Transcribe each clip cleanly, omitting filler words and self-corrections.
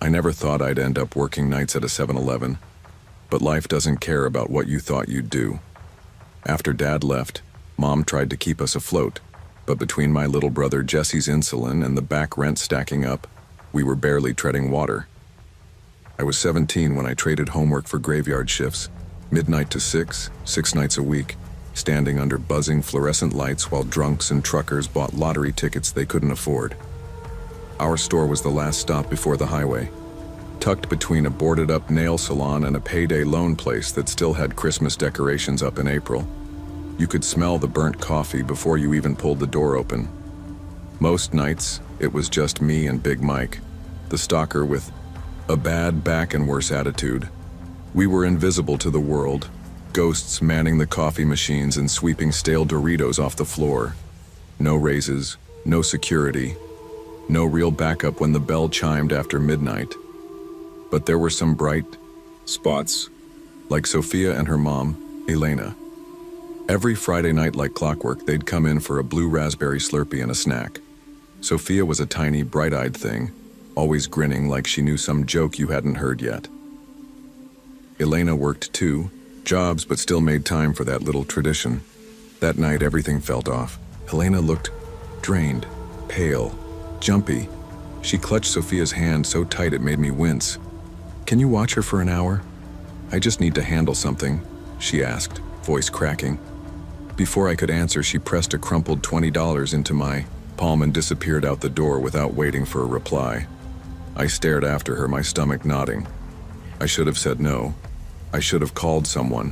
I never thought I'd end up working nights at a 7-Eleven, but life doesn't care about what you thought you'd do. After Dad left, Mom tried to keep us afloat, but between my little brother Jesse's insulin and the back rent stacking up, we were barely treading water. I was 17 when I traded homework for graveyard shifts, midnight to 6 nights a week, standing under buzzing fluorescent lights while drunks and truckers bought lottery tickets they couldn't afford. Our store was the last stop before the highway, tucked between a boarded-up nail salon and a payday loan place that still had Christmas decorations up in April. You could smell the burnt coffee before you even pulled the door open. Most nights, it was just me and Big Mike, the stalker with a bad back and worse attitude. We were invisible to the world, ghosts manning the coffee machines and sweeping stale Doritos off the floor. No raises, no security, no real backup when the bell chimed after midnight. But there were some bright spots, like Sophia and her mom, Elena. Every Friday night like clockwork, they'd come in for a blue raspberry Slurpee and a snack. Sophia was a tiny, bright-eyed thing, always grinning like she knew some joke you hadn't heard yet. Elena worked 2 jobs but still made time for that little tradition. That night everything felt off. Elena looked drained, pale, jumpy. She clutched Sophia's hand so tight it made me wince. "Can you watch her for an hour? I just need to handle something," she asked, voice cracking. Before I could answer, she pressed a crumpled $20 into my palm and disappeared out the door without waiting for a reply. I stared after her, my stomach knotting. I should have said no. I should have called someone.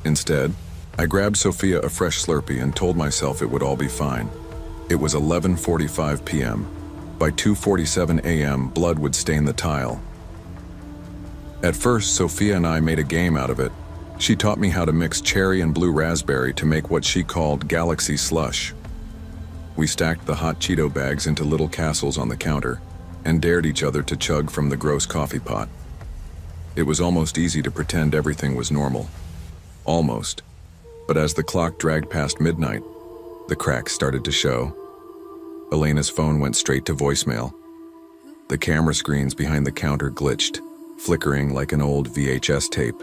Instead, I grabbed Sophia a fresh Slurpee and told myself it would all be fine. It was 11:45 p.m. By 2:47 a.m., blood would stain the tile. At first, Sophia and I made a game out of it. She taught me how to mix cherry and blue raspberry to make what she called Galaxy Slush. We stacked the hot Cheeto bags into little castles on the counter and dared each other to chug from the gross coffee pot. It was almost easy to pretend everything was normal. Almost. But as the clock dragged past midnight, the cracks started to show. Elena's phone went straight to voicemail. The camera screens behind the counter glitched, flickering like an old VHS tape.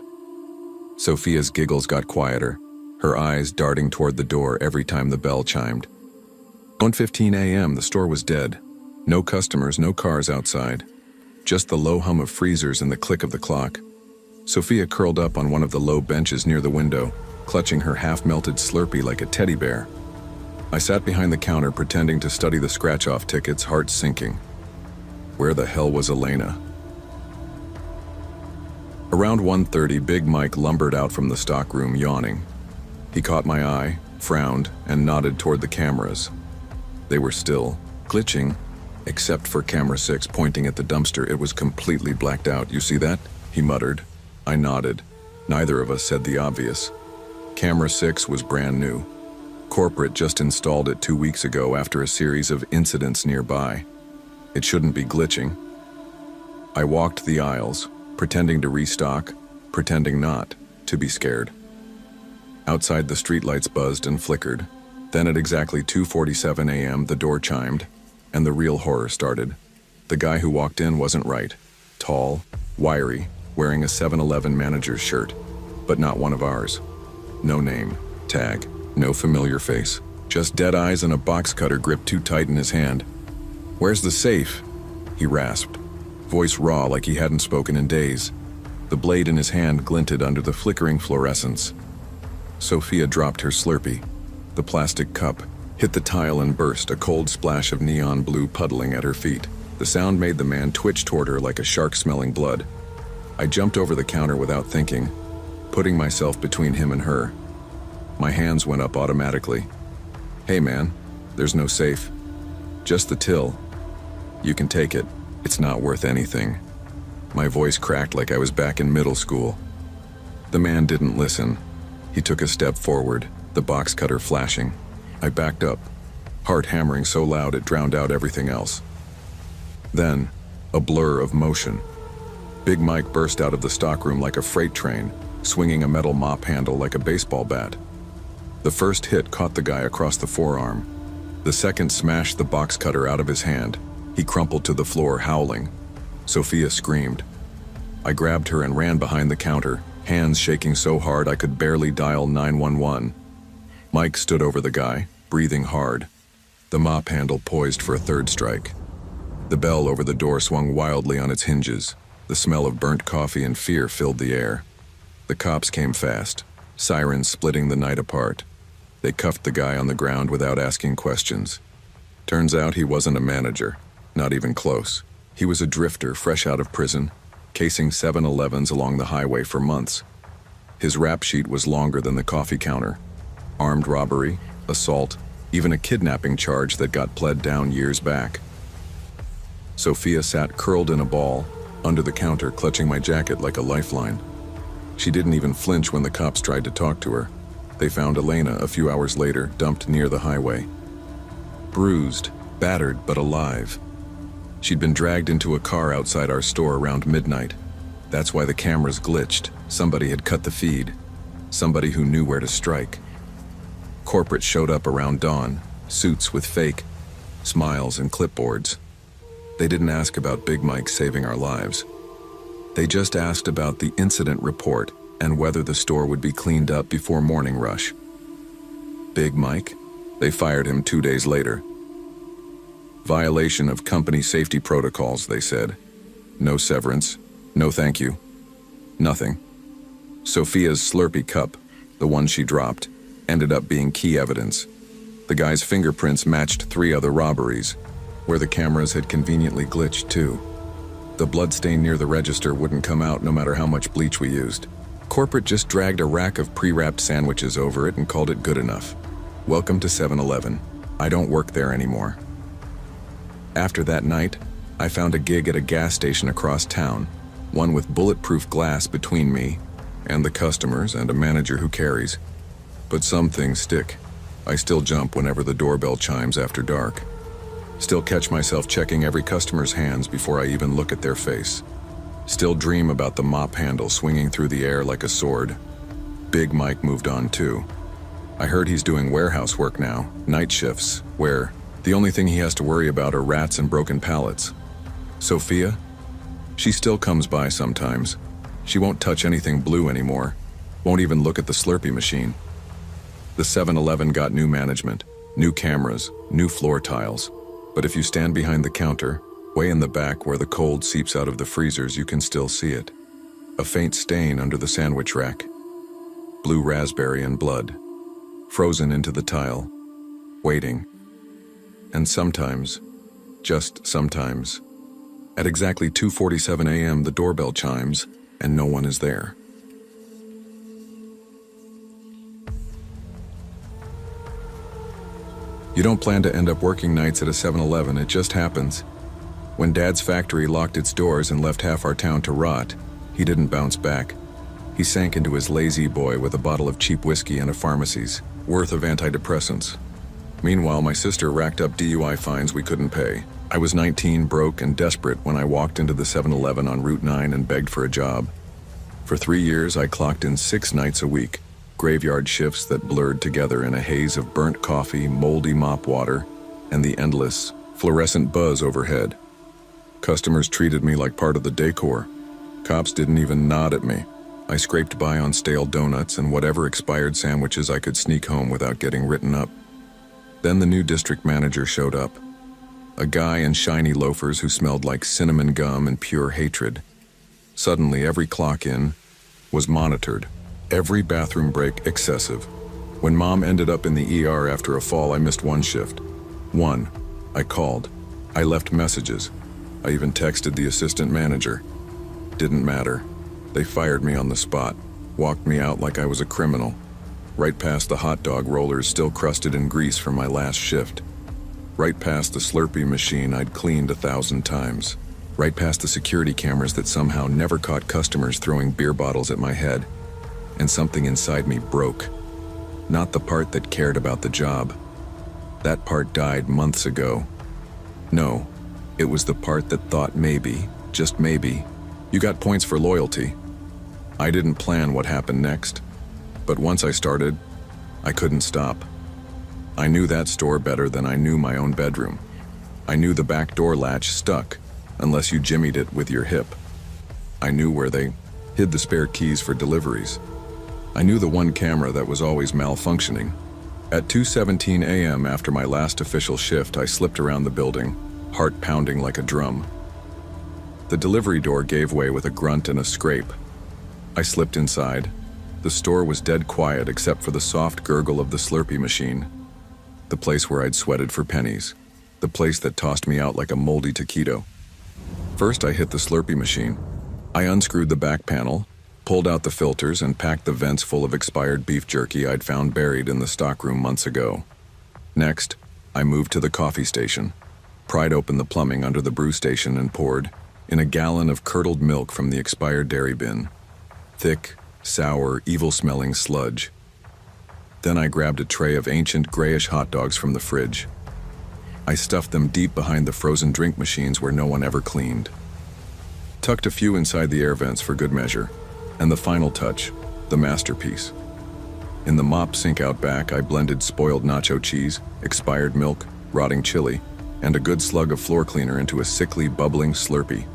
Sophia's giggles got quieter, her eyes darting toward the door every time the bell chimed. 1:15 a.m., the store was dead. No customers, no cars outside. Just the low hum of freezers and the click of the clock. Sophia curled up on one of the low benches near the window, clutching her half-melted Slurpee like a teddy bear. I sat behind the counter pretending to study the scratch-off tickets, heart sinking. Where the hell was Elena? Around 1:30, Big Mike lumbered out from the stockroom, yawning. He caught my eye, frowned, and nodded toward the cameras. They were still glitching, except for camera 6 pointing at the dumpster. It was completely blacked out. "You see that?" he muttered. I nodded. Neither of us said the obvious. Camera 6 was brand new. Corporate just installed it 2 weeks ago after a series of incidents nearby. It shouldn't be glitching. I walked the aisles, pretending to restock, pretending not to be scared. Outside, the streetlights buzzed and flickered. Then at exactly 2:47 a.m., the door chimed, and the real horror started. The guy who walked in wasn't right. Tall, wiry, wearing a 7-Eleven manager's shirt, but not one of ours. No name, tag, no familiar face. Just dead eyes and a box cutter gripped too tight in his hand. "Where's the safe?" he rasped, voice raw like he hadn't spoken in days. The blade in his hand glinted under the flickering fluorescence. Sophia dropped her Slurpee. The plastic cup hit the tile and burst, a cold splash of neon blue puddling at her feet. The sound made the man twitch toward her like a shark smelling blood. I jumped over the counter without thinking, putting myself between him and her. My hands went up automatically. "Hey man, there's no safe. Just the till. You can take it. It's not worth anything." My voice cracked like I was back in middle school. The man didn't listen. He took a step forward, the box cutter flashing. I backed up, heart hammering so loud it drowned out everything else. Then, a blur of motion. Big Mike burst out of the stockroom like a freight train, swinging a metal mop handle like a baseball bat. The first hit caught the guy across the forearm. The second smashed the box cutter out of his hand. He crumpled to the floor, howling. Sophia screamed. I grabbed her and ran behind the counter, hands shaking so hard I could barely dial 911. Mike stood over the guy, breathing hard, the mop handle poised for a third strike. The bell over the door swung wildly on its hinges. The smell of burnt coffee and fear filled the air. The cops came fast, sirens splitting the night apart. They cuffed the guy on the ground without asking questions. Turns out he wasn't a manager, not even close. He was a drifter fresh out of prison, casing 7-Elevens along the highway for months. His rap sheet was longer than the coffee counter. Armed robbery, assault, even a kidnapping charge that got pled down years back. Sophia sat curled in a ball, under the counter, clutching my jacket like a lifeline. She didn't even flinch when the cops tried to talk to her. They found Elena a few hours later, dumped near the highway. Bruised, battered, but alive. She'd been dragged into a car outside our store around midnight. That's why the cameras glitched. Somebody had cut the feed. Somebody who knew where to strike. Corporate showed up around dawn, suits with fake smiles and clipboards. They didn't ask about Big Mike saving our lives. They just asked about the incident report and whether the store would be cleaned up before morning rush. Big Mike? They fired him 2 days later. Violation of company safety protocols, they said. No severance, no thank you, nothing. Sophia's Slurpee cup, the one she dropped, ended up being key evidence. The guy's fingerprints matched 3 other robberies, where the cameras had conveniently glitched too. The bloodstain near the register wouldn't come out no matter how much bleach we used. Corporate just dragged a rack of pre-wrapped sandwiches over it and called it good enough. Welcome to 7-Eleven. I don't work there anymore. After that night, I found a gig at a gas station across town, one with bulletproof glass between me and the customers and a manager who carries. But some things stick. I still jump whenever the doorbell chimes after dark. Still catch myself checking every customer's hands before I even look at their face. Still dream about the mop handle swinging through the air like a sword. Big Mike moved on too. I heard he's doing warehouse work now, night shifts, where the only thing he has to worry about are rats and broken pallets. Sophia? She still comes by sometimes. She won't touch anything blue anymore. Won't even look at the Slurpee machine. The 7-Eleven got new management, new cameras, new floor tiles. But if you stand behind the counter, way in the back where the cold seeps out of the freezers, you can still see it. A faint stain under the sandwich rack. Blue raspberry and blood. Frozen into the tile. Waiting. And sometimes, just sometimes, at exactly 2:47 a.m. the doorbell chimes and no one is there. You don't plan to end up working nights at a 7-Eleven, it just happens. When Dad's factory locked its doors and left half our town to rot, he didn't bounce back. He sank into his lazy boy with a bottle of cheap whiskey and a pharmacy's worth of antidepressants. Meanwhile, my sister racked up DUI fines we couldn't pay. I was 19, broke, and desperate when I walked into the 7-Eleven on Route 9 and begged for a job. For 3 years, I clocked in 6 nights a week. Graveyard shifts that blurred together in a haze of burnt coffee, moldy mop water, and the endless, fluorescent buzz overhead. Customers treated me like part of the decor. Cops didn't even nod at me. I scraped by on stale donuts and whatever expired sandwiches I could sneak home without getting written up. Then the new district manager showed up. A guy in shiny loafers who smelled like cinnamon gum and pure hatred. Suddenly, every clock-in was monitored. Every bathroom break excessive. When Mom ended up in the ER after a fall, I missed one shift. I called. I left messages. I even texted the assistant manager. Didn't matter. They fired me on the spot, walked me out like I was a criminal, right past the hot dog rollers still crusted in grease from my last shift, right past the Slurpee machine I'd cleaned 1,000 times, right past the security cameras that somehow never caught customers throwing beer bottles at my head. And something inside me broke. Not the part that cared about the job. That part died months ago. No, it was the part that thought maybe, just maybe, you got points for loyalty. I didn't plan what happened next, but once I started, I couldn't stop. I knew that store better than I knew my own bedroom. I knew the back door latch stuck unless you jimmied it with your hip. I knew where they hid the spare keys for deliveries. I knew the one camera that was always malfunctioning. At 2:17 a.m. after my last official shift, I slipped around the building, heart pounding like a drum. The delivery door gave way with a grunt and a scrape. I slipped inside. The store was dead quiet except for the soft gurgle of the Slurpee machine. The place where I'd sweated for pennies. The place that tossed me out like a moldy taquito. First, I hit the Slurpee machine. I unscrewed the back panel, pulled out the filters, and packed the vents full of expired beef jerky I'd found buried in the stockroom months ago. Next, I moved to the coffee station, pried open the plumbing under the brew station and poured in a gallon of curdled milk from the expired dairy bin. Thick, sour, evil-smelling sludge. Then I grabbed a tray of ancient grayish hot dogs from the fridge. I stuffed them deep behind the frozen drink machines where no one ever cleaned. Tucked a few inside the air vents for good measure. And the final touch, the masterpiece. In the mop sink out back, I blended spoiled nacho cheese, expired milk, rotting chili, and a good slug of floor cleaner into a sickly, bubbling Slurpee.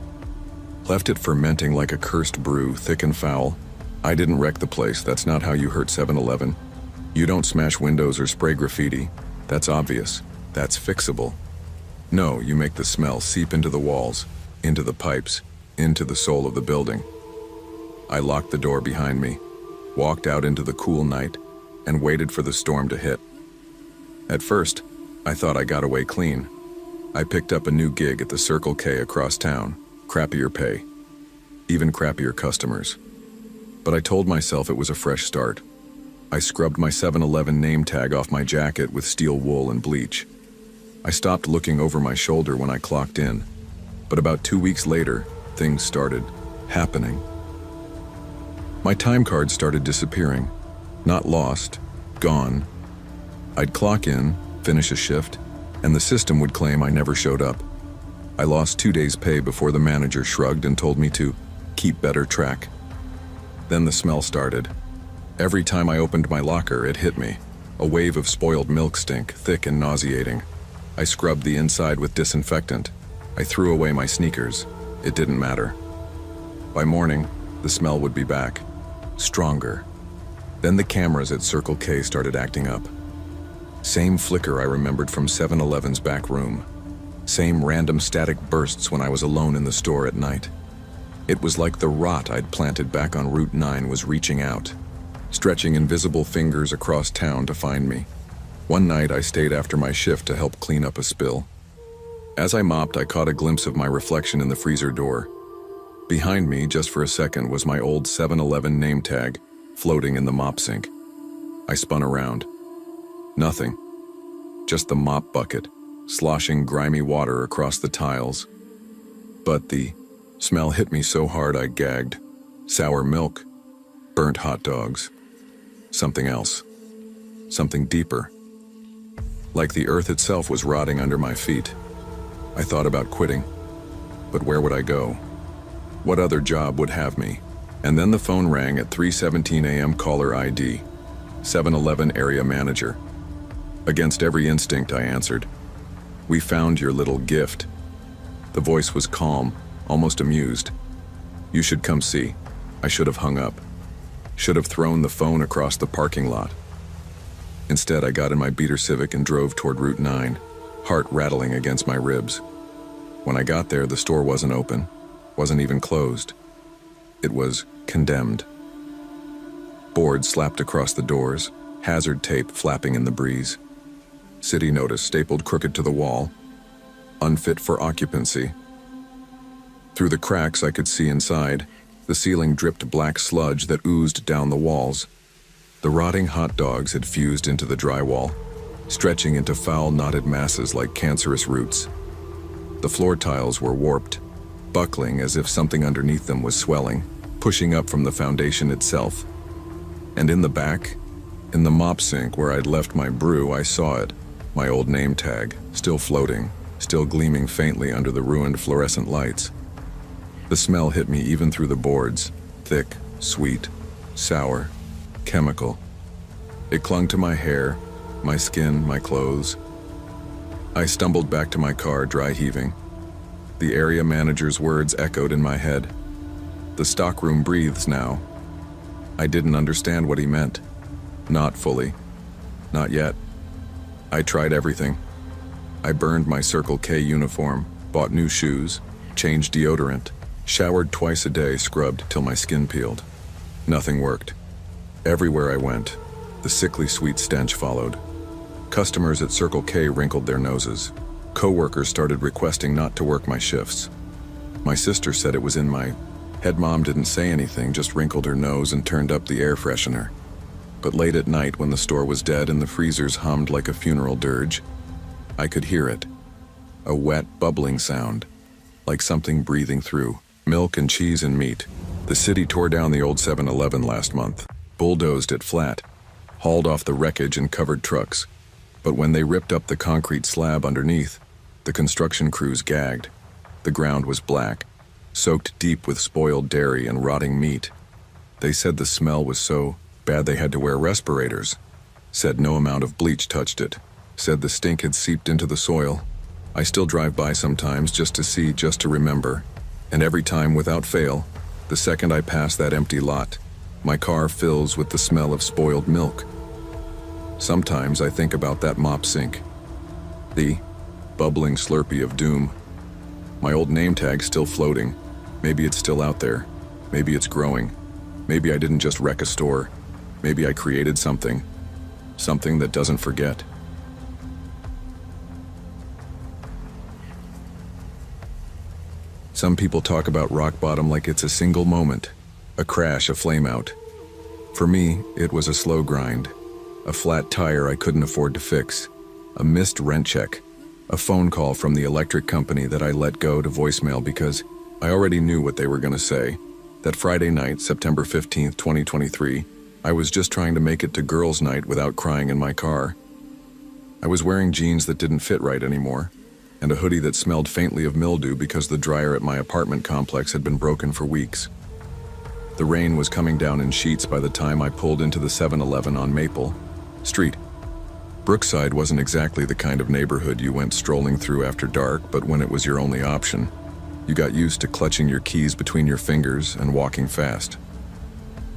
Left it fermenting like a cursed brew, thick and foul. I didn't wreck the place. That's not how you hurt 7-Eleven. You don't smash windows or spray graffiti. That's obvious. That's fixable. No, you make the smell seep into the walls, into the pipes, into the soul of the building. I locked the door behind me, walked out into the cool night, and waited for the storm to hit. At first, I thought I got away clean. I picked up a new gig at the Circle K across town, crappier pay, even crappier customers. But I told myself it was a fresh start. I scrubbed my 7-Eleven name tag off my jacket with steel wool and bleach. I stopped looking over my shoulder when I clocked in, but about 2 weeks later, things started happening. My time card started disappearing. Not lost, gone. I'd clock in, finish a shift, and the system would claim I never showed up. I lost 2 days' pay before the manager shrugged and told me to keep better track. Then the smell started. Every time I opened my locker, it hit me. A wave of spoiled milk stink, thick and nauseating. I scrubbed the inside with disinfectant. I threw away my sneakers. It didn't matter. By morning, the smell would be back. Stronger. Then the cameras at Circle K started acting up. Same flicker I remembered from 7-Eleven's back room. Same random static bursts when I was alone in the store at night. It was like the rot I'd planted back on Route 9 was reaching out, stretching invisible fingers across town to find me. One night I stayed after my shift to help clean up a spill. As I mopped, I caught a glimpse of my reflection in the freezer door. Behind me, just for a second, was my old 7-Eleven name tag, floating in the mop sink. I spun around. Nothing. Just the mop bucket, sloshing grimy water across the tiles. But the smell hit me so hard I gagged. Sour milk, burnt hot dogs. Something else. Something deeper. Like the earth itself was rotting under my feet. I thought about quitting. But where would I go? What other job would have me? And then the phone rang at 3:17 a.m. caller ID. 7-Eleven area manager. Against every instinct, I answered. "We found your little gift." The voice was calm, almost amused. "You should come see." I should have hung up. Should have thrown the phone across the parking lot. Instead, I got in my beater Civic and drove toward Route 9, heart rattling against my ribs. When I got there, the store wasn't open. Wasn't even closed. It was condemned. Boards slapped across the doors, hazard tape flapping in the breeze. City notice stapled crooked to the wall. Unfit for occupancy. Through the cracks I could see inside. The ceiling dripped black sludge that oozed down the walls. The rotting hot dogs had fused into the drywall, stretching into foul knotted masses like cancerous roots. The floor tiles were warped, buckling as if something underneath them was swelling, pushing up from the foundation itself. And in the back, in the mop sink where I'd left my brew, I saw it, my old name tag, still floating, still gleaming faintly under the ruined fluorescent lights. The smell hit me even through the boards, thick, sweet, sour, chemical. It clung to my hair, my skin, my clothes. I stumbled back to my car, dry heaving. The area manager's words echoed in my head. The stockroom breathes now. I didn't understand what he meant. Not fully. Not yet. I tried everything. I burned my Circle K uniform, bought new shoes, changed deodorant, showered twice a day, scrubbed till my skin peeled. Nothing worked. Everywhere I went, the sickly sweet stench followed. Customers at Circle K wrinkled their noses. Coworkers started requesting not to work my shifts. My sister said it was in my head. Mom didn't say anything, just wrinkled her nose and turned up the air freshener. But late at night, when the store was dead and the freezers hummed like a funeral dirge, I could hear it. A wet, bubbling sound, like something breathing through. Milk and cheese and meat. The city tore down the old 7-Eleven last month, bulldozed it flat, hauled off the wreckage and covered trucks. But when they ripped up the concrete slab underneath, the construction crews gagged. The ground was black, soaked deep with spoiled dairy and rotting meat. They said the smell was so bad they had to wear respirators. Said no amount of bleach touched it. Said the stink had seeped into the soil. I still drive by sometimes just to see, just to remember. And every time, without fail, the second I pass that empty lot, my car fills with the smell of spoiled milk. Sometimes I think about that mop sink. The bubbling Slurpee of doom. My old name tag's still floating. Maybe it's still out there. Maybe it's growing. Maybe I didn't just wreck a store. Maybe I created something. Something that doesn't forget. Some people talk about rock bottom like it's a single moment, a crash, a flame out. For me, it was a slow grind, a flat tire I couldn't afford to fix, a missed rent check, a phone call from the electric company that I let go to voicemail because I already knew what they were going to say. That Friday night, September 15th, 2023, I was just trying to make it to girls' night without crying in my car. I was wearing jeans that didn't fit right anymore, and a hoodie that smelled faintly of mildew because the dryer at my apartment complex had been broken for weeks. The rain was coming down in sheets by the time I pulled into the 7-Eleven on Maple Street. Brookside wasn't exactly the kind of neighborhood you went strolling through after dark, but when it was your only option, you got used to clutching your keys between your fingers and walking fast.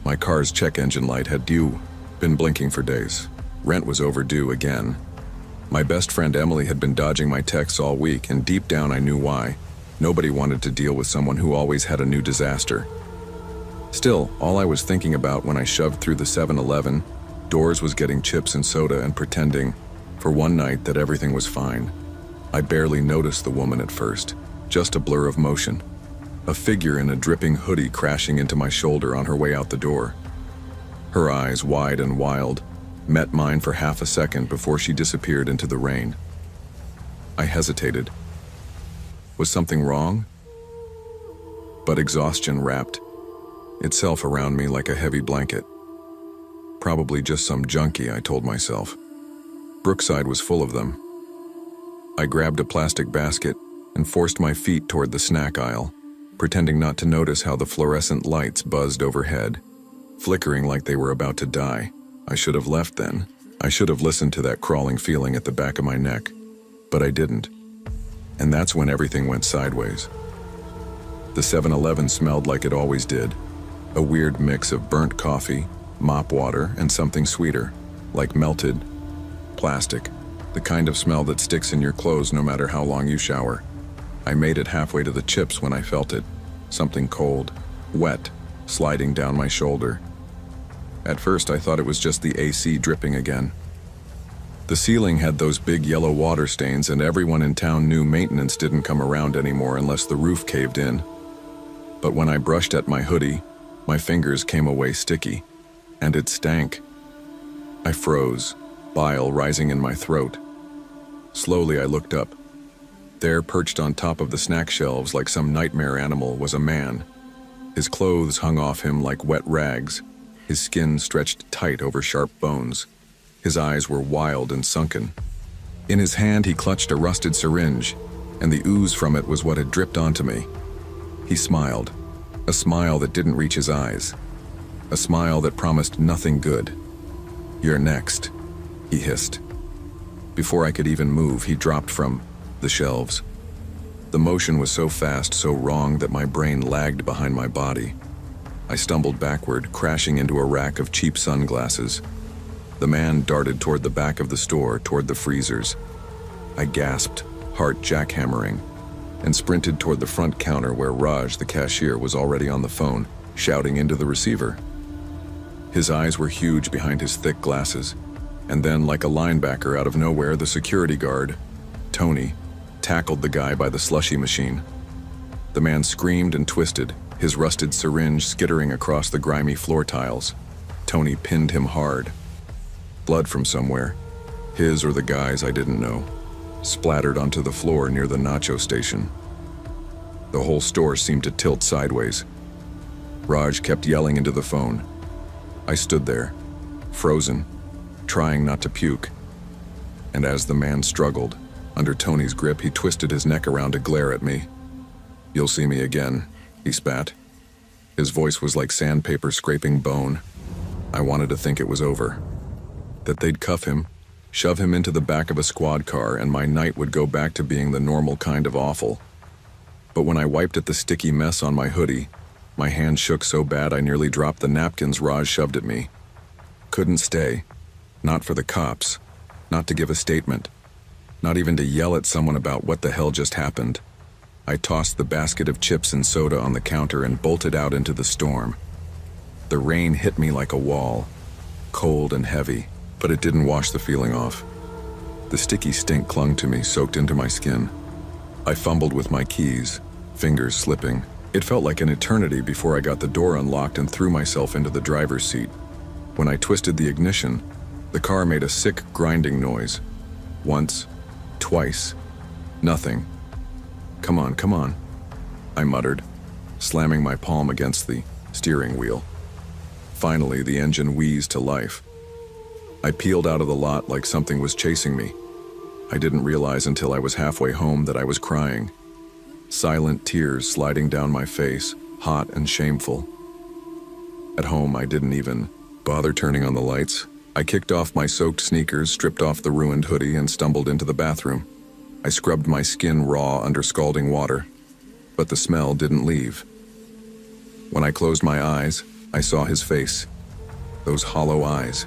My car's check engine light had been blinking for days. Rent was overdue again. My best friend Emily had been dodging my texts all week, and deep down I knew why. Nobody wanted to deal with someone who always had a new disaster. Still, all I was thinking about when I shoved through the 7-Eleven doors was getting chips and soda and pretending, for one night, that everything was fine. I barely noticed the woman at first, just a blur of motion. A figure in a dripping hoodie crashing into my shoulder on her way out the door. Her eyes, wide and wild, met mine for half a second before she disappeared into the rain. I hesitated. Was something wrong? But exhaustion wrapped itself around me like a heavy blanket. Probably just some junkie, I told myself. Brookside was full of them. I grabbed a plastic basket and forced my feet toward the snack aisle, pretending not to notice how the fluorescent lights buzzed overhead, flickering like they were about to die. I should have left then. I should have listened to that crawling feeling at the back of my neck, but I didn't. And that's when everything went sideways. The 7-Eleven smelled like it always did, a weird mix of burnt coffee, mop water, and something sweeter, like melted plastic, the kind of smell that sticks in your clothes no matter how long you shower. I made it halfway to the chips when I felt it, something cold, wet, sliding down my shoulder. At first I thought it was just the AC dripping again. The ceiling had those big yellow water stains, and everyone in town knew maintenance didn't come around anymore unless the roof caved in. But when I brushed at my hoodie, my fingers came away sticky, and it stank. I froze, bile rising in my throat. Slowly I looked up. There, perched on top of the snack shelves like some nightmare animal, was a man. His clothes hung off him like wet rags, his skin stretched tight over sharp bones. His eyes were wild and sunken. In his hand he clutched a rusted syringe, and the ooze from it was what had dripped onto me. He smiled, a smile that didn't reach his eyes, a smile that promised nothing good. "You're next," he hissed. Before I could even move, he dropped from the shelves. The motion was so fast, so wrong that my brain lagged behind my body. I stumbled backward, crashing into a rack of cheap sunglasses. The man darted toward the back of the store, toward the freezers. I gasped, heart jackhammering, and sprinted toward the front counter where Raj, the cashier, was already on the phone, shouting into the receiver. His eyes were huge behind his thick glasses, and then, like a linebacker out of nowhere, the security guard, Tony, tackled the guy by the slushy machine. The man screamed and twisted, his rusted syringe skittering across the grimy floor tiles. Tony pinned him hard. Blood from somewhere, his or the guy's I didn't know, splattered onto the floor near the nacho station. The whole store seemed to tilt sideways. Raj kept yelling into the phone. I stood there, frozen, trying not to puke. And as the man struggled, under Tony's grip, he twisted his neck around to glare at me. "You'll see me again," he spat. His voice was like sandpaper scraping bone. I wanted to think it was over. That they'd cuff him, shove him into the back of a squad car, and my night would go back to being the normal kind of awful. But when I wiped at the sticky mess on my hoodie, my hand shook so bad I nearly dropped the napkins Raj shoved at me. Couldn't stay. Not for the cops. Not to give a statement. Not even to yell at someone about what the hell just happened. I tossed the basket of chips and soda on the counter and bolted out into the storm. The rain hit me like a wall, cold and heavy, but it didn't wash the feeling off. The sticky stink clung to me, soaked into my skin. I fumbled with my keys, fingers slipping. It felt like an eternity before I got the door unlocked and threw myself into the driver's seat. When I twisted the ignition, the car made a sick, grinding noise. Once, twice, nothing. "Come on," I muttered, slamming my palm against the steering wheel. Finally, the engine wheezed to life. I peeled out of the lot like something was chasing me. I didn't realize until I was halfway home that I was crying. Silent tears sliding down my face, hot and shameful. At home, I didn't even bother turning on the lights. I kicked off my soaked sneakers, stripped off the ruined hoodie, and stumbled into the bathroom. I scrubbed my skin raw under scalding water, but the smell didn't leave. When I closed my eyes, I saw his face. Those hollow eyes.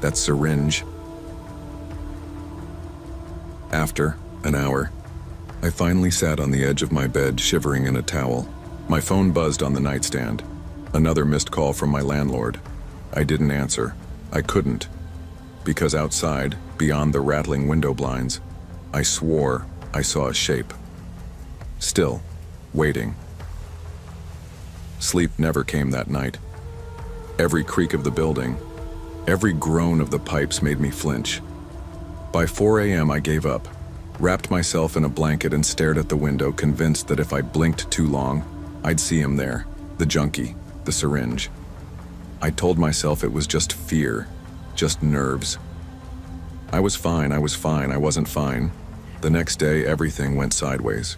That syringe. After an hour, I finally sat on the edge of my bed, shivering in a towel. My phone buzzed on the nightstand. Another missed call from my landlord. I didn't answer. I couldn't. Because outside, beyond the rattling window blinds, I swore I saw a shape. Still, waiting. Sleep never came that night. Every creak of the building, every groan of the pipes made me flinch. By 4 a.m. I gave up, wrapped myself in a blanket and stared at the window, convinced that if I blinked too long, I'd see him there, the junkie, the syringe. I told myself it was just fear, just nerves. I was fine, I wasn't fine. The next day, everything went sideways.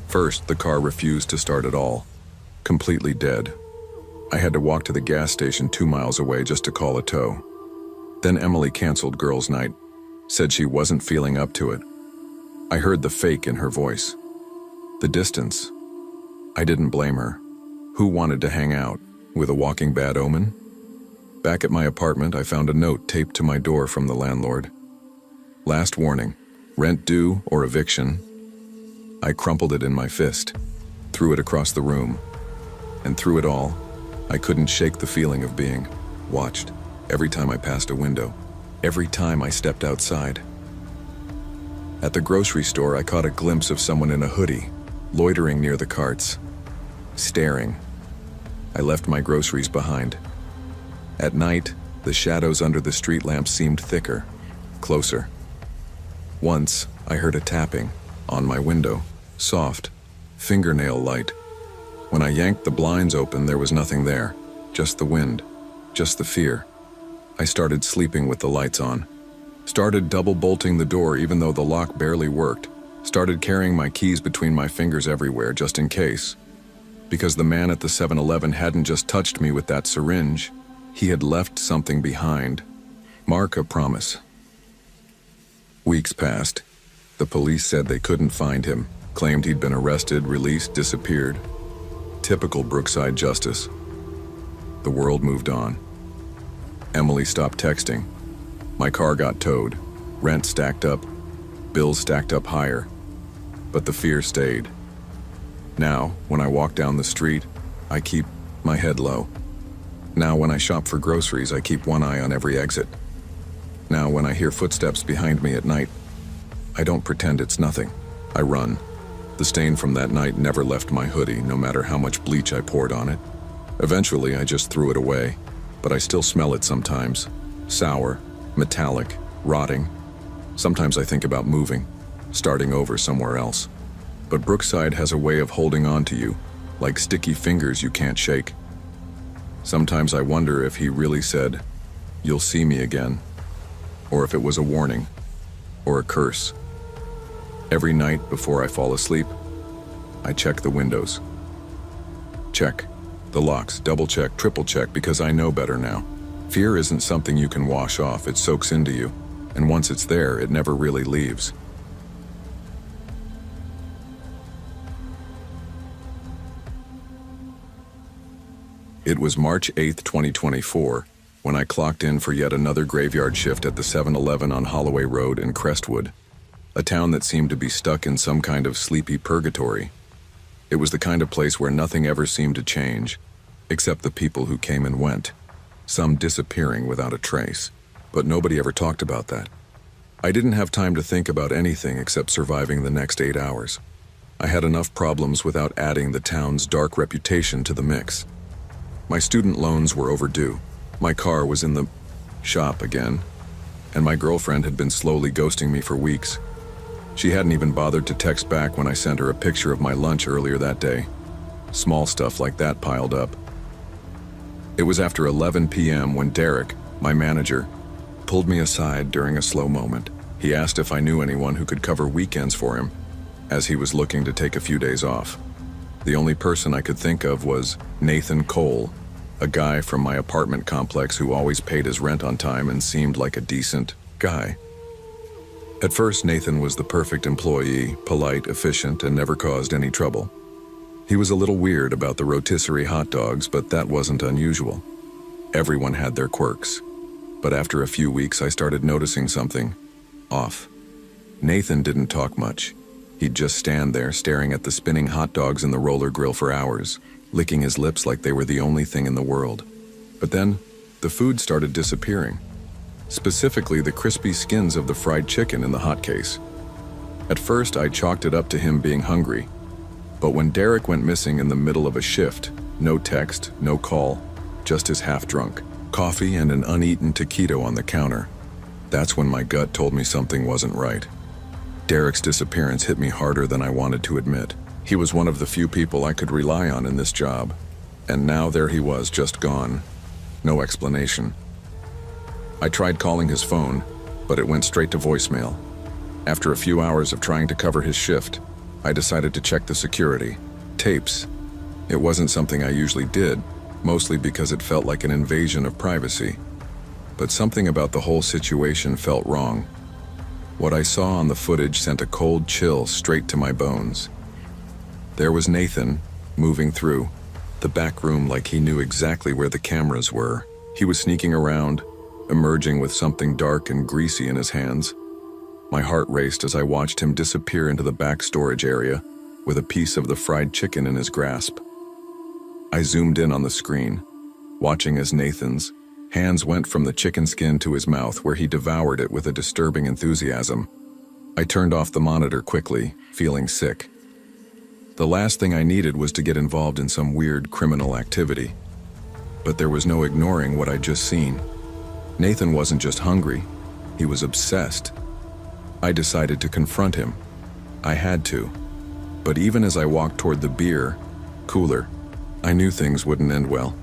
First, the car refused to start at all, completely dead. I had to walk to the gas station 2 miles away just to call a tow. Then Emily canceled girls' night, said she wasn't feeling up to it. I heard the fake in her voice. The distance. I didn't blame her. Who wanted to hang out? With a walking bad omen? Back at my apartment, I found a note taped to my door from the landlord. Last warning, rent due or eviction. I crumpled it in my fist, threw it across the room, and through it all, I couldn't shake the feeling of being watched every time I passed a window, every time I stepped outside. At the grocery store, I caught a glimpse of someone in a hoodie, loitering near the carts, staring. I left my groceries behind. At night, the shadows under the street lamps seemed thicker, closer. Once, I heard a tapping on my window, soft, fingernail light. When I yanked the blinds open, there was nothing there, just the wind, just the fear. I started sleeping with the lights on. Started double bolting the door even though the lock barely worked. Started carrying my keys between my fingers everywhere just in case. Because the man at the 7-Eleven hadn't just touched me with that syringe, he had left something behind. Mark a promise. Weeks passed. The police said they couldn't find him. Claimed he'd been arrested, released, disappeared. Typical Brookside justice. The world moved on. Emily stopped texting. My car got towed. Rent stacked up. Bills stacked up higher. But the fear stayed. Now, when I walk down the street, I keep my head low. Now, when I shop for groceries, I keep one eye on every exit. Now, when I hear footsteps behind me at night, I don't pretend it's nothing. I run. The stain from that night never left my hoodie, no matter how much bleach I poured on it. Eventually, I just threw it away, but I still smell it sometimes. Sour, metallic, rotting. Sometimes I think about moving, starting over somewhere else. But Brookside has a way of holding on to you, like sticky fingers you can't shake. Sometimes I wonder if he really said, "You'll see me again," or if it was a warning, or a curse. Every night before I fall asleep, I check the windows. Check the locks, double check, triple check, because I know better now. Fear isn't something you can wash off, it soaks into you, and once it's there, it never really leaves. It was March 8, 2024, when I clocked in for yet another graveyard shift at the 7-Eleven on Holloway Road in Crestwood, a town that seemed to be stuck in some kind of sleepy purgatory. It was the kind of place where nothing ever seemed to change, except the people who came and went, some disappearing without a trace. But nobody ever talked about that. I didn't have time to think about anything except surviving the next 8 hours. I had enough problems without adding the town's dark reputation to the mix. My student loans were overdue. My car was in the shop again, and my girlfriend had been slowly ghosting me for weeks. She hadn't even bothered to text back when I sent her a picture of my lunch earlier that day. Small stuff like that piled up. It was after 11 p.m. when Derek, my manager, pulled me aside during a slow moment. He asked if I knew anyone who could cover weekends for him, as he was looking to take a few days off. The only person I could think of was Nathan Cole, a guy from my apartment complex who always paid his rent on time and seemed like a decent guy. At first, Nathan was the perfect employee, polite, efficient, and never caused any trouble. He was a little weird about the rotisserie hot dogs, but that wasn't unusual. Everyone had their quirks. But after a few weeks, I started noticing something off. Nathan didn't talk much. He'd just stand there staring at the spinning hot dogs in the roller grill for hours, licking his lips like they were the only thing in the world. But then, the food started disappearing. Specifically the crispy skins of the fried chicken in the hot case. At first, I chalked it up to him being hungry. But when Derek went missing in the middle of a shift, no text, no call, just his half-drunk coffee and an uneaten taquito on the counter, that's when my gut told me something wasn't right. Derek's disappearance hit me harder than I wanted to admit. He was one of the few people I could rely on in this job. And now there he was, just gone. No explanation. I tried calling his phone, but it went straight to voicemail. After a few hours of trying to cover his shift, I decided to check the security tapes. It wasn't something I usually did, mostly because it felt like an invasion of privacy. But something about the whole situation felt wrong. What I saw on the footage sent a cold chill straight to my bones. There was Nathan, moving through the back room like he knew exactly where the cameras were. He was sneaking around, emerging with something dark and greasy in his hands. My heart raced as I watched him disappear into the back storage area with a piece of the fried chicken in his grasp. I zoomed in on the screen, watching as Nathan's hands went from the chicken skin to his mouth, where he devoured it with a disturbing enthusiasm. I turned off the monitor quickly, feeling sick. The last thing I needed was to get involved in some weird criminal activity. But there was no ignoring what I'd just seen. Nathan wasn't just hungry, he was obsessed. I decided to confront him. I had to. But even as I walked toward the beer cooler, I knew things wouldn't end well.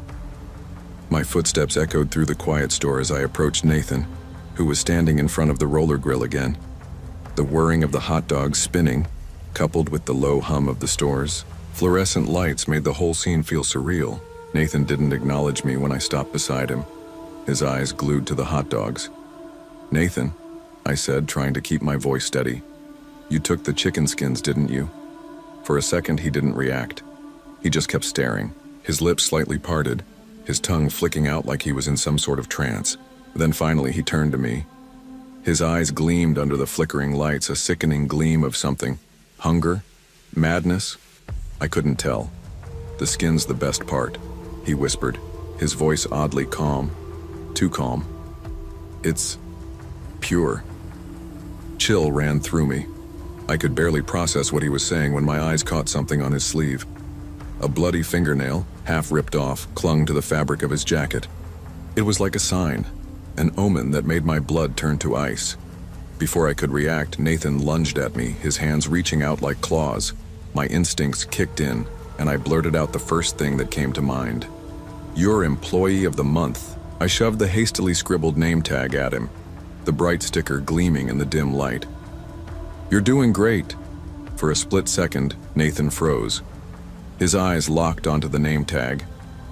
My footsteps echoed through the quiet store as I approached Nathan, who was standing in front of the roller grill again. The whirring of the hot dogs spinning, coupled with the low hum of the store's fluorescent lights, made the whole scene feel surreal. Nathan didn't acknowledge me when I stopped beside him, his eyes glued to the hot dogs. "Nathan," I said, trying to keep my voice steady, "you took the chicken skins, didn't you?" For a second, he didn't react. He just kept staring, his lips slightly parted, his tongue flicking out like he was in some sort of trance. Then finally, he turned to me. His eyes gleamed under the flickering lights, a sickening gleam of something. Hunger? Madness? I couldn't tell. "The skin's the best part," he whispered, his voice oddly calm. Too calm. "It's pure." Chill ran through me. I could barely process what he was saying when my eyes caught something on his sleeve. A bloody fingernail, half ripped off, clung to the fabric of his jacket. It was like a sign, an omen that made my blood turn to ice. Before I could react, Nathan lunged at me, his hands reaching out like claws. My instincts kicked in, and I blurted out the first thing that came to mind. "You're Employee of the Month." I shoved the hastily scribbled name tag at him, the bright sticker gleaming in the dim light. "You're doing great." For a split second, Nathan froze. His eyes locked onto the name tag,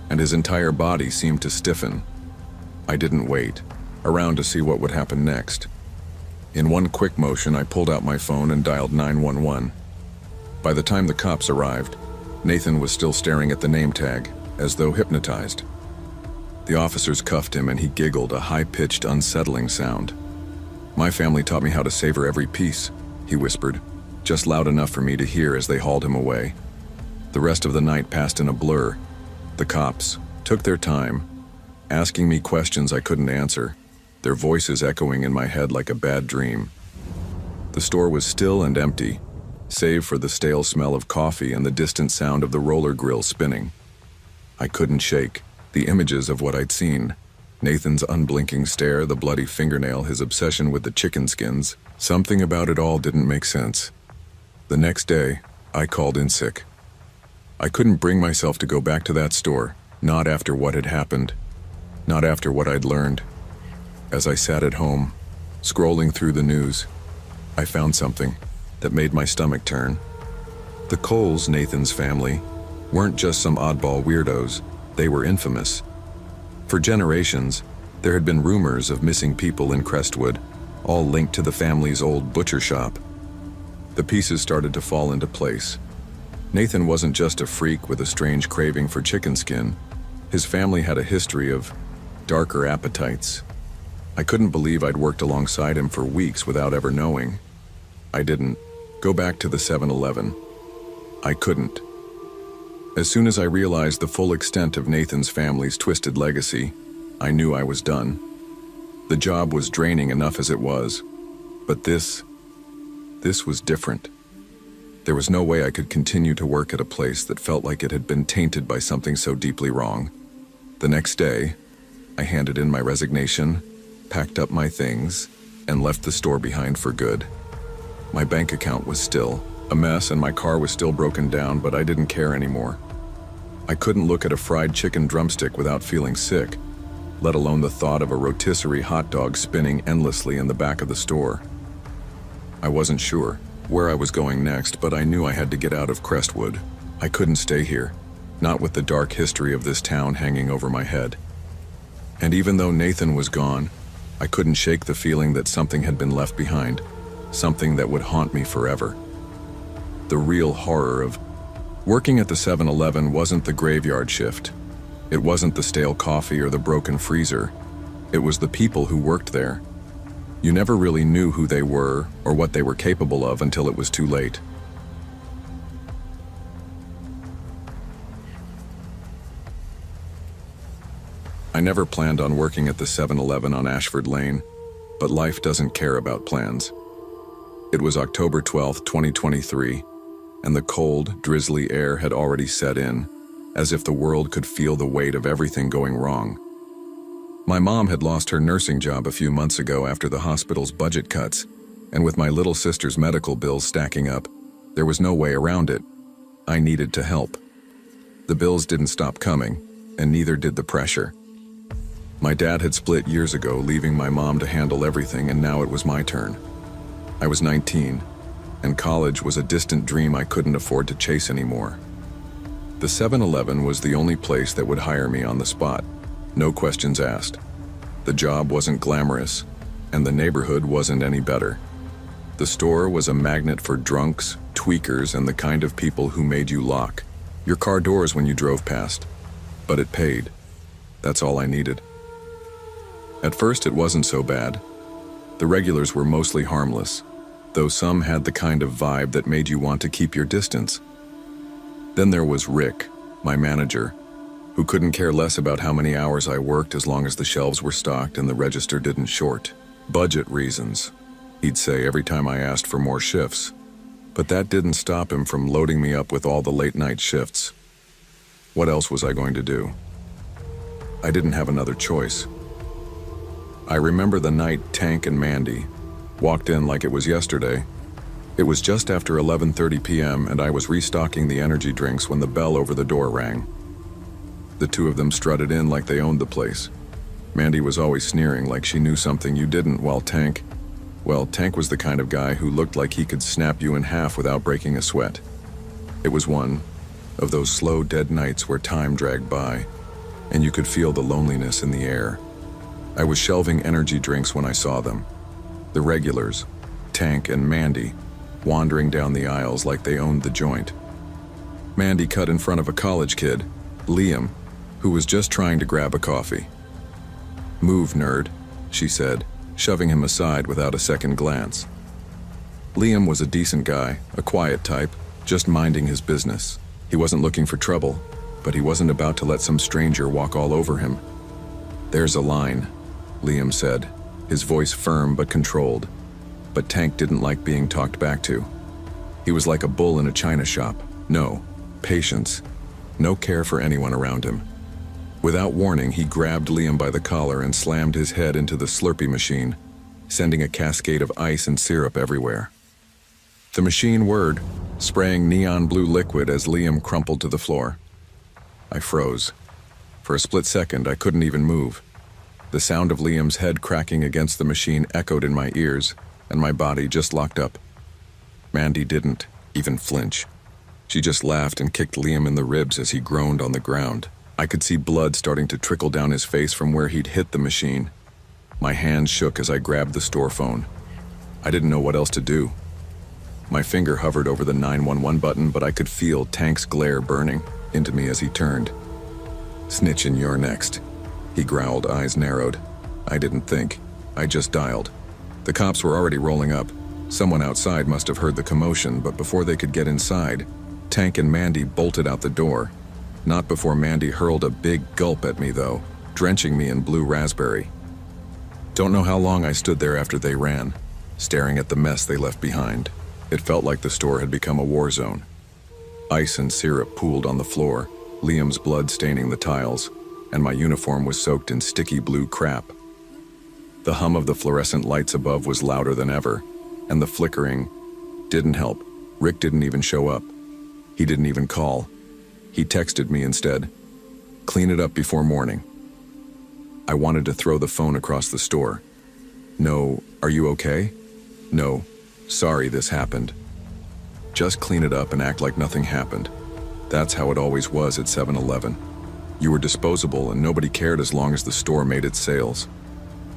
and his entire body seemed to stiffen. I didn't wait around to see what would happen next. In one quick motion, I pulled out my phone and dialed 911. By the time the cops arrived, Nathan was still staring at the name tag, as though hypnotized. The officers cuffed him and he giggled, a high-pitched, unsettling sound. "My family taught me how to savor every piece," he whispered, just loud enough for me to hear as they hauled him away. The rest of the night passed in a blur. The cops took their time, asking me questions I couldn't answer, their voices echoing in my head like a bad dream. The store was still and empty, save for the stale smell of coffee and the distant sound of the roller grill spinning. I couldn't shake the images of what I'd seen. Nathan's unblinking stare, the bloody fingernail, his obsession with the chicken skins. Something about it all didn't make sense. The next day, I called in sick. I couldn't bring myself to go back to that store, not after what had happened, not after what I'd learned. As I sat at home, scrolling through the news, I found something that made my stomach turn. The Coles, Nathan's family, weren't just some oddball weirdos, they were infamous. For generations, there had been rumors of missing people in Crestwood, all linked to the family's old butcher shop. The pieces started to fall into place. Nathan wasn't just a freak with a strange craving for chicken skin. His family had a history of darker appetites. I couldn't believe I'd worked alongside him for weeks without ever knowing. I didn't go back to the 7-Eleven. I couldn't. As soon as I realized the full extent of Nathan's family's twisted legacy, I knew I was done. The job was draining enough as it was, but this was different. There was no way I could continue to work at a place that felt like it had been tainted by something so deeply wrong. The next day, I handed in my resignation, packed up my things, and left the store behind for good. My bank account was still a mess and my car was still broken down, but I didn't care anymore. I couldn't look at a fried chicken drumstick without feeling sick, let alone the thought of a rotisserie hot dog spinning endlessly in the back of the store. I wasn't sure where I was going next, but I knew I had to get out of Crestwood. I couldn't stay here, not with the dark history of this town hanging over my head. And even though Nathan was gone, I couldn't shake the feeling that something had been left behind, something that would haunt me forever. The real horror of working at the 7-Eleven wasn't the graveyard shift. It wasn't the stale coffee or the broken freezer. It was the people who worked there. You never really knew who they were or what they were capable of until it was too late. I never planned on working at the 7-Eleven on Ashford Lane, but life doesn't care about plans. It was October 12th, 2023, and the cold, drizzly air had already set in, as if the world could feel the weight of everything going wrong. My mom had lost her nursing job a few months ago after the hospital's budget cuts, and with my little sister's medical bills stacking up, there was no way around it. I needed to help. The bills didn't stop coming, and neither did the pressure. My dad had split years ago, leaving my mom to handle everything, and now it was my turn. I was 19, and college was a distant dream I couldn't afford to chase anymore. The 7-Eleven was the only place that would hire me on the spot, no questions asked. The job wasn't glamorous, and the neighborhood wasn't any better. The store was a magnet for drunks, tweakers, and the kind of people who made you lock your car doors when you drove past. But it paid. That's all I needed. At first, it wasn't so bad. The regulars were mostly harmless, though some had the kind of vibe that made you want to keep your distance. Then there was Rick, my manager, who couldn't care less about how many hours I worked as long as the shelves were stocked and the register didn't short. Budget reasons, he'd say every time I asked for more shifts. But that didn't stop him from loading me up with all the late-night shifts. What else was I going to do? I didn't have another choice. I remember the night Tank and Mandy walked in like it was yesterday. It was just after 11:30 p.m. and I was restocking the energy drinks when the bell over the door rang. The two of them strutted in like they owned the place. Mandy was always sneering like she knew something you didn't, while Tank was the kind of guy who looked like he could snap you in half without breaking a sweat. It was one of those slow, dead nights where time dragged by, and you could feel the loneliness in the air. I was shelving energy drinks when I saw them. The regulars, Tank and Mandy, wandering down the aisles like they owned the joint. Mandy cut in front of a college kid, Liam, who was just trying to grab a coffee. "Move, nerd," she said, shoving him aside without a second glance. Liam was a decent guy, a quiet type, just minding his business. He wasn't looking for trouble, but he wasn't about to let some stranger walk all over him. "There's a line," Liam said, his voice firm but controlled. But Tank didn't like being talked back to. He was like a bull in a china shop. No patience, no care for anyone around him. Without warning, he grabbed Liam by the collar and slammed his head into the Slurpee machine, sending a cascade of ice and syrup everywhere. The machine whirred, spraying neon blue liquid as Liam crumpled to the floor. I froze. For a split second, I couldn't even move. The sound of Liam's head cracking against the machine echoed in my ears, and my body just locked up. Mandy didn't even flinch. She just laughed and kicked Liam in the ribs as he groaned on the ground. I could see blood starting to trickle down his face from where he'd hit the machine. My hands shook as I grabbed the store phone. I didn't know what else to do. My finger hovered over the 911 button, but I could feel Tank's glare burning into me as he turned. "Snitch and you're next," he growled, eyes narrowed. I didn't think. I just dialed. The cops were already rolling up. Someone outside must have heard the commotion, but before they could get inside, Tank and Mandy bolted out the door. Not before Mandy hurled a big gulp at me, though, drenching me in blue raspberry. Don't know how long I stood there after they ran, staring at the mess they left behind. It felt like the store had become a war zone. Ice and syrup pooled on the floor, Liam's blood staining the tiles, and my uniform was soaked in sticky blue crap. The hum of the fluorescent lights above was louder than ever, and the flickering didn't help. Rick didn't even show up. He didn't even call. He texted me instead. "Clean it up before morning." I wanted to throw the phone across the store. "No, are you okay?" "No, sorry this happened." Just clean it up and act like nothing happened. That's how it always was at 7-Eleven. You were disposable and nobody cared as long as the store made its sales.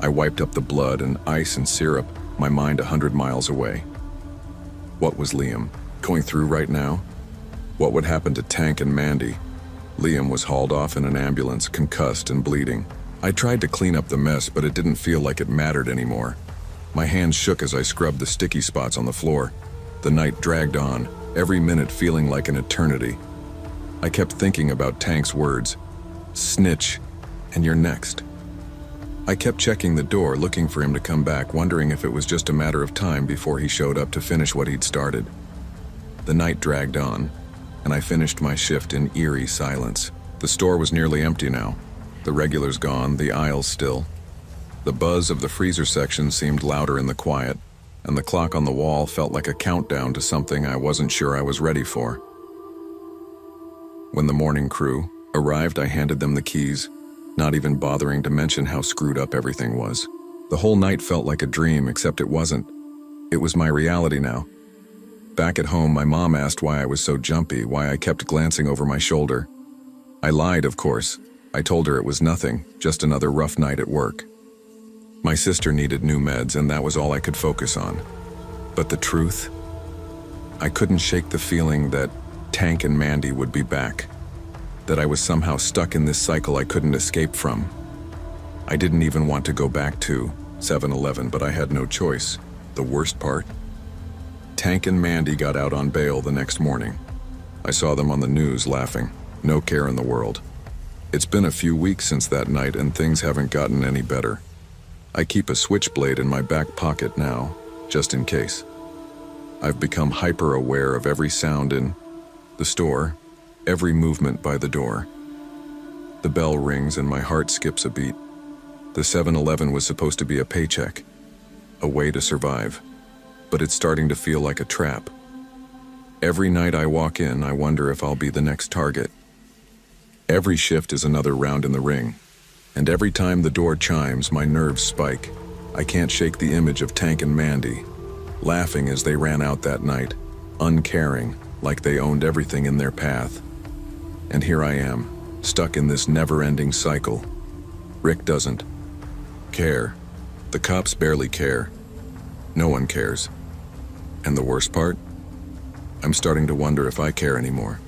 I wiped up the blood and ice and syrup, my mind 100 miles away. What was Liam going through right now? What would happen to Tank and Mandy? Liam was hauled off in an ambulance, concussed and bleeding. I tried to clean up the mess, but it didn't feel like it mattered anymore. My hands shook as I scrubbed the sticky spots on the floor. The night dragged on, every minute feeling like an eternity. I kept thinking about Tank's words, "Snitch, and you're next." I kept checking the door, looking for him to come back, wondering if it was just a matter of time before he showed up to finish what he'd started. The night dragged on, and I finished my shift in eerie silence. The store was nearly empty now. The regulars gone, the aisles still. The buzz of the freezer section seemed louder in the quiet, and the clock on the wall felt like a countdown to something I wasn't sure I was ready for. When the morning crew arrived, I handed them the keys, not even bothering to mention how screwed up everything was. The whole night felt like a dream, except it wasn't. It was my reality now. Back at home, my mom asked why I was so jumpy, why I kept glancing over my shoulder. I lied, of course. I told her it was nothing, just another rough night at work. My sister needed new meds, and that was all I could focus on. But the truth? I couldn't shake the feeling that Tank and Mandy would be back, that I was somehow stuck in this cycle I couldn't escape from. I didn't even want to go back to 7-Eleven, but I had no choice. The worst part? Tank and Mandy got out on bail the next morning. I saw them on the news laughing. No care in the world. It's been a few weeks since that night and things haven't gotten any better. I keep a switchblade in my back pocket now, just in case. I've become hyper-aware of every sound in the store, every movement by the door. The bell rings and my heart skips a beat. The 7-Eleven was supposed to be a paycheck, a way to survive, but it's starting to feel like a trap. Every night I walk in, I wonder if I'll be the next target. Every shift is another round in the ring, and every time the door chimes, my nerves spike. I can't shake the image of Tank and Mandy, laughing as they ran out that night, uncaring, like they owned everything in their path. And here I am, stuck in this never-ending cycle. Rick doesn't care. The cops barely care. No one cares. And the worst part? I'm starting to wonder if I care anymore.